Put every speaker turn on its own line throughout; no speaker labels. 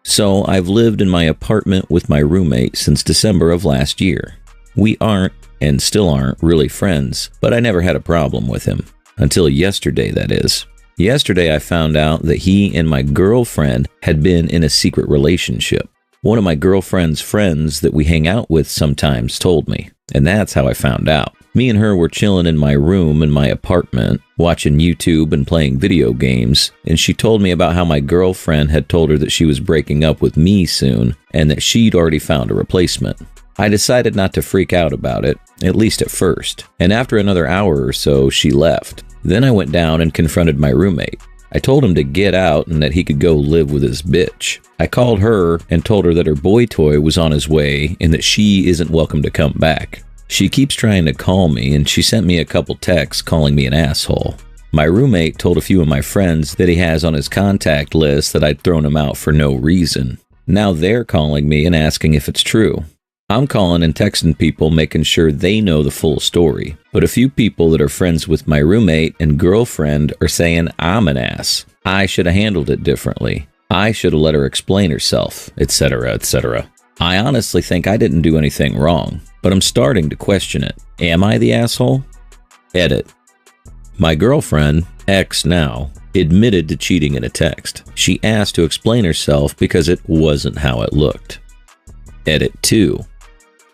So I've lived in my apartment with my roommate since December of last year. We aren't, and still aren't, really friends, but I never had a problem with him. Until yesterday, that is. Yesterday I found out that he and my girlfriend had been in a secret relationship. One of my girlfriend's friends that we hang out with sometimes told me, and that's how I found out. Me and her were chilling in my room in my apartment, watching YouTube and playing video games, and she told me about how my girlfriend had told her that she was breaking up with me soon, and that she'd already found a replacement. I decided not to freak out about it, at least at first, and after another hour or so, she left. Then I went down and confronted my roommate. I told him to get out and that he could go live with his bitch. I called her and told her that her boy toy was on his way and that she isn't welcome to come back. She keeps trying to call me, and she sent me a couple texts calling me an asshole. My roommate told a few of my friends that he has on his contact list that I'd thrown him out for no reason. Now they're calling me and asking if it's true. I'm calling and texting people making sure they know the full story, but a few people that are friends with my roommate and girlfriend are saying I'm an ass. I should have handled it differently. I should have let her explain herself, etc., etc. I honestly think I didn't do anything wrong, but I'm starting to question it. Am I the asshole? Edit. My girlfriend, ex now, admitted to cheating in a text. She asked to explain herself because it wasn't how it looked. Edit 2.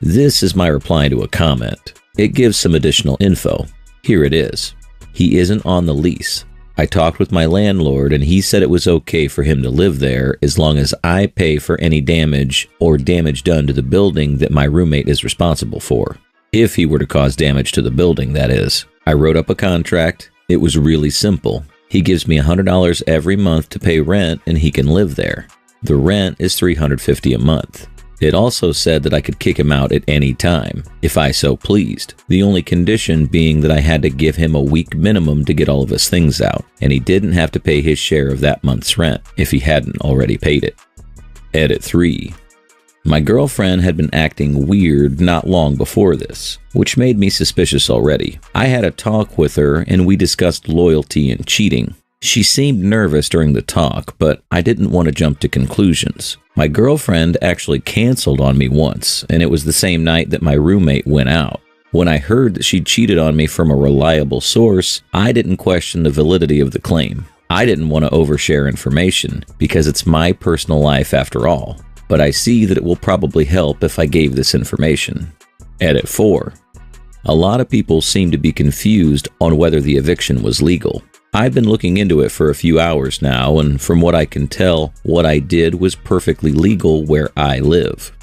This is my reply to a comment. It gives some additional info. Here it is. He isn't on the lease. I talked with my landlord and he said it was okay for him to live there as long as I pay for any damage or damage done to the building that my roommate is responsible for. If he were to cause damage to the building, that is. I wrote up a contract. It was really simple. He gives me $100 every month to pay rent and he can live there. The rent is $350 a month. It also said that I could kick him out at any time, if I so pleased. The only condition being that I had to give him a week minimum to get all of his things out, and he didn't have to pay his share of that month's rent if he hadn't already paid it. Edit 3. My girlfriend had been acting weird not long before this, which made me suspicious already. I had a talk with her and we discussed loyalty and cheating. She seemed nervous during the talk, but I didn't want to jump to conclusions. My girlfriend actually canceled on me once, and it was the same night that my roommate went out. When I heard that she'd cheated on me from a reliable source, I didn't question the validity of the claim. I didn't want to overshare information, because it's my personal life after all. But I see that it will probably help if I gave this information. Edit 4. A lot of people seem to be confused on whether the eviction was legal. I've been looking into it for a few hours now, and from what I can tell, what I did was perfectly legal where I live.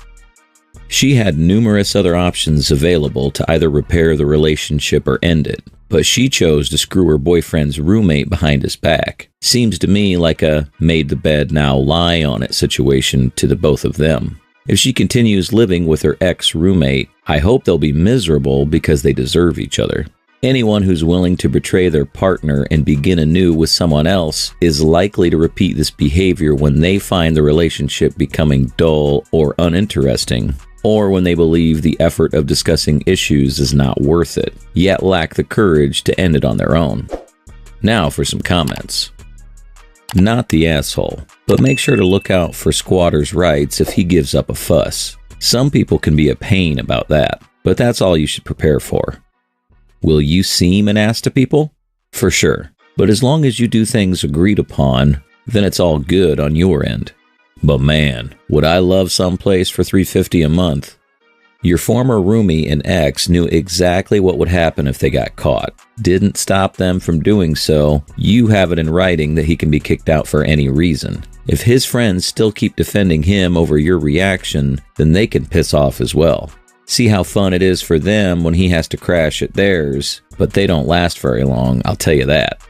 She had numerous other options available to either repair the relationship or end it, but she chose to screw her boyfriend's roommate behind his back. Seems to me like a made the bed now lie on it situation to the both of them. If she continues living with her ex-roommate, I hope they'll be miserable because they deserve each other. Anyone who's willing to betray their partner and begin anew with someone else is likely to repeat this behavior when they find the relationship becoming dull or uninteresting, or when they believe the effort of discussing issues is not worth it, yet lack the courage to end it on their own. Now for some comments. Not the asshole, but make sure to look out for squatter's rights if he gives up a fuss. Some people can be a pain about that, but that's all you should prepare for. Will you seem an ass to people? For sure. But as long as you do things agreed upon, then it's all good on your end. But man, would I love someplace for $350 a month. Your former roomie and ex knew exactly what would happen if they got caught. Didn't stop them from doing so. You have it in writing that he can be kicked out for any reason. If his friends still keep defending him over your reaction, then they can piss off as well. See how fun it is for them when he has to crash at theirs, but they don't last very long, I'll tell you that.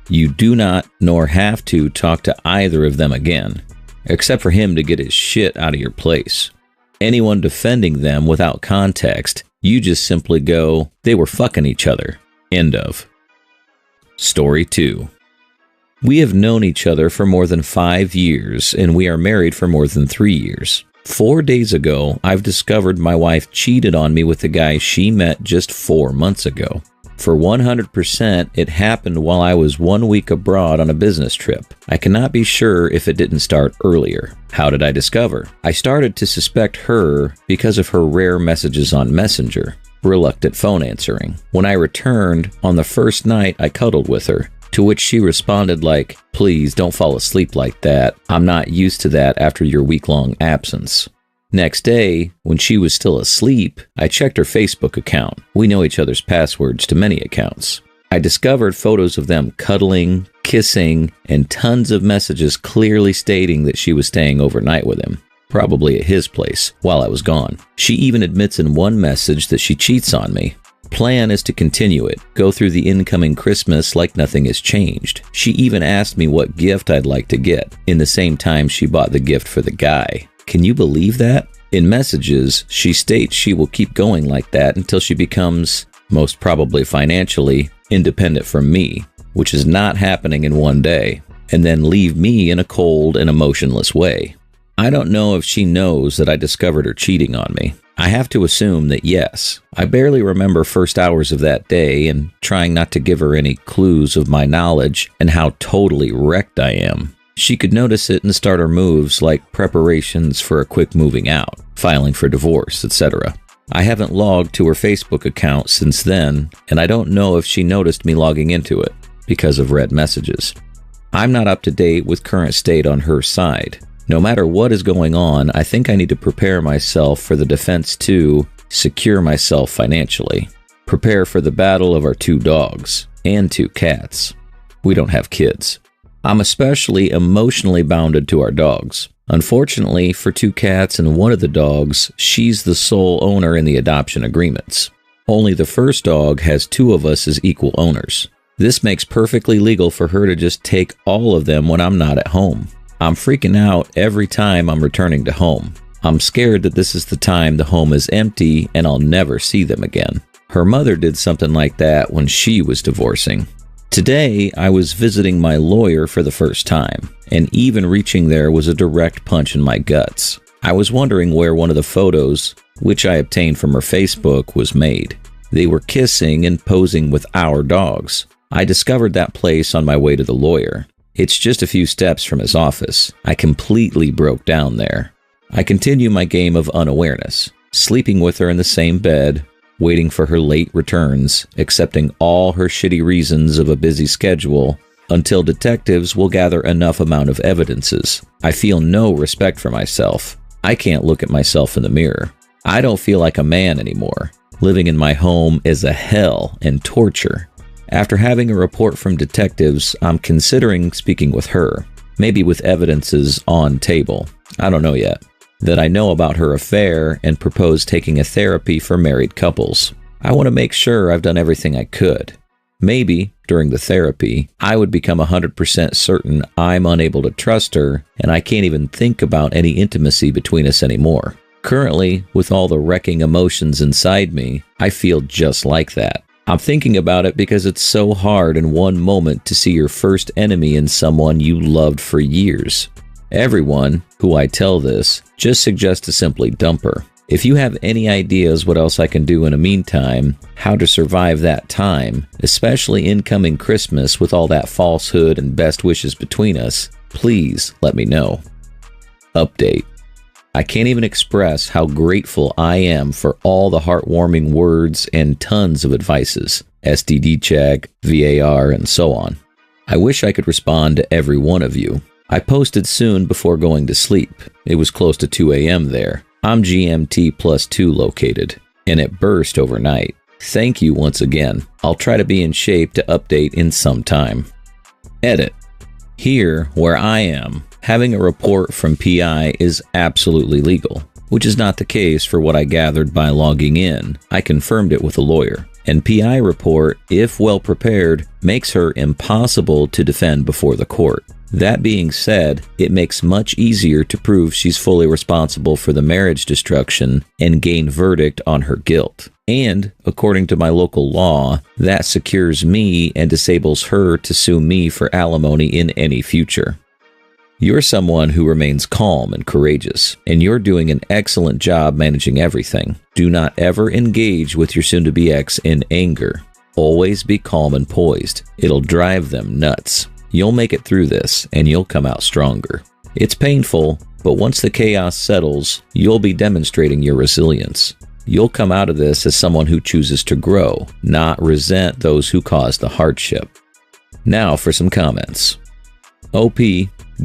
You do not nor have to talk to either of them again, except for him to get his shit out of your place. Anyone defending them without context, you just simply go, they were fucking each other. End of. Story 2. We have known each other for more than 5 years, and we are married for more than 3 years. 4 days ago, I've discovered my wife cheated on me with the guy she met just 4 months ago. For 100%, it happened while I was 1 week abroad on a business trip. I cannot be sure if it didn't start earlier. How did I discover? I started to suspect her because of her rare messages on Messenger, reluctant phone answering. When I returned, on the first night I cuddled with her, to which she responded like, "Please don't fall asleep like that. I'm not used to that after your week-long absence." Next day, when she was still asleep, I checked her Facebook account. We know each other's passwords to many accounts. I discovered photos of them cuddling, kissing, and tons of messages clearly stating that she was staying overnight with him, probably at his place, while I was gone. She even admits in one message that she cheats on me. Plan is to continue it, go through the incoming Christmas like nothing has changed. She even asked me what gift I'd like to get, in the same time she bought the gift for the guy. Can you believe that? In messages, she states she will keep going like that until she becomes, most probably financially, independent from me, which is not happening in one day, and then leave me in a cold and emotionless way. I don't know if she knows that I discovered her cheating on me. I have to assume that yes. I barely remember first hours of that day and trying not to give her any clues of my knowledge and how totally wrecked I am. She could notice it and start her moves like preparations for a quick moving out, filing for divorce, etc. I haven't logged to her Facebook account since then, and I don't know if she noticed me logging into it because of read messages. I'm not up to date with current state on her side. No matter what is going on, I think I need to prepare myself for the defense to secure myself financially, prepare for the battle of our 2 dogs and 2 cats. We don't have kids. I'm especially emotionally bounded to our dogs. Unfortunately, for 2 cats and one of the dogs, she's the sole owner in the adoption agreements. Only the first dog has 2 of us as equal owners. This makes perfectly legal for her to just take all of them when I'm not at home. I'm freaking out every time I'm returning to home. I'm scared that this is the time the home is empty and I'll never see them again. Her mother did something like that when she was divorcing. Today, I was visiting my lawyer for the first time, and even reaching there was a direct punch in my guts. I was wondering where one of the photos, which I obtained from her Facebook, was made. They were kissing and posing with our dogs. I discovered that place on my way to the lawyer. It's just a few steps from his office. I completely broke down there. I continue my game of unawareness, sleeping with her in the same bed, waiting for her late returns, accepting all her shitty reasons of a busy schedule until detectives will gather enough amount of evidences. I feel no respect for myself. I can't look at myself in the mirror. I don't feel like a man anymore. Living in my home is a hell and torture. After having a report from detectives, I'm considering speaking with her, maybe with evidences on table. I don't know yet. That I know about her affair and propose taking a therapy for married couples. I want to make sure I've done everything I could. Maybe, during the therapy, I would become 100% certain I'm unable to trust her and I can't even think about any intimacy between us anymore. Currently, with all the wrecking emotions inside me, I feel just like that. I'm thinking about it because it's so hard in one moment to see your first enemy in someone you loved for years. Everyone who I tell this just suggests to simply dump her. If you have any ideas what else I can do in the meantime, how to survive that time, especially incoming Christmas with all that falsehood and best wishes between us, please let me know. Update. I can't even express how grateful I am for all the heartwarming words and tons of advices, STD check, VAR, and so on. I wish I could respond to every one of you. I posted soon before going to sleep. It was close to 2 a.m. there. I'm GMT +2 located, and it burst overnight. Thank you once again. I'll try to be in shape to update in some time. Edit. Here, where I am, having a report from PI is absolutely legal, which is not the case for what I gathered by logging in. I confirmed it with a lawyer. And PI report, if well prepared, makes her impossible to defend before the court. That being said, it makes much easier to prove she's fully responsible for the marriage destruction and gain verdict on her guilt. And, according to my local law, that secures me and disables her to sue me for alimony in any future. You're someone who remains calm and courageous, and you're doing an excellent job managing everything. Do not ever engage with your soon-to-be ex in anger. Always be calm and poised. It'll drive them nuts. You'll make it through this, and you'll come out stronger. It's painful, but once the chaos settles, you'll be demonstrating your resilience. You'll come out of this as someone who chooses to grow, not resent those who caused the hardship. Now for some comments. OP,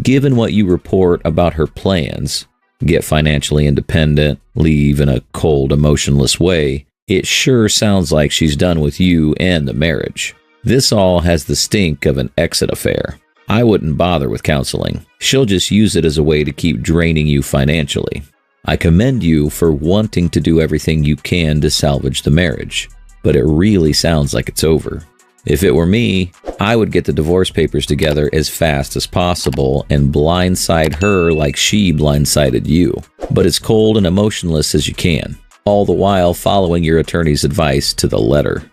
given what you report about her plans, get financially independent, leave in a cold, emotionless way, it sure sounds like she's done with you and the marriage. This all has the stink of an exit affair. I wouldn't bother with counseling. She'll just use it as a way to keep draining you financially. I commend you for wanting to do everything you can to salvage the marriage, but it really sounds like it's over. If it were me, I would get the divorce papers together as fast as possible and blindside her like she blindsided you, but as cold and emotionless as you can, all the while following your attorney's advice to the letter.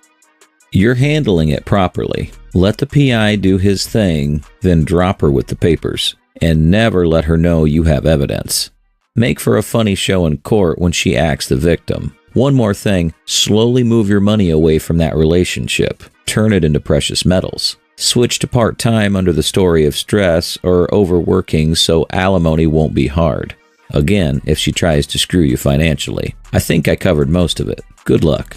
You're handling it properly. Let the PI do his thing, then drop her with the papers, and never let her know you have evidence. Make for a funny show in court when she acts the victim. One more thing, slowly move your money away from that relationship. Turn it into precious metals. Switch to part-time under the story of stress or overworking so alimony won't be hard. Again, if she tries to screw you financially. I think I covered most of it. Good luck.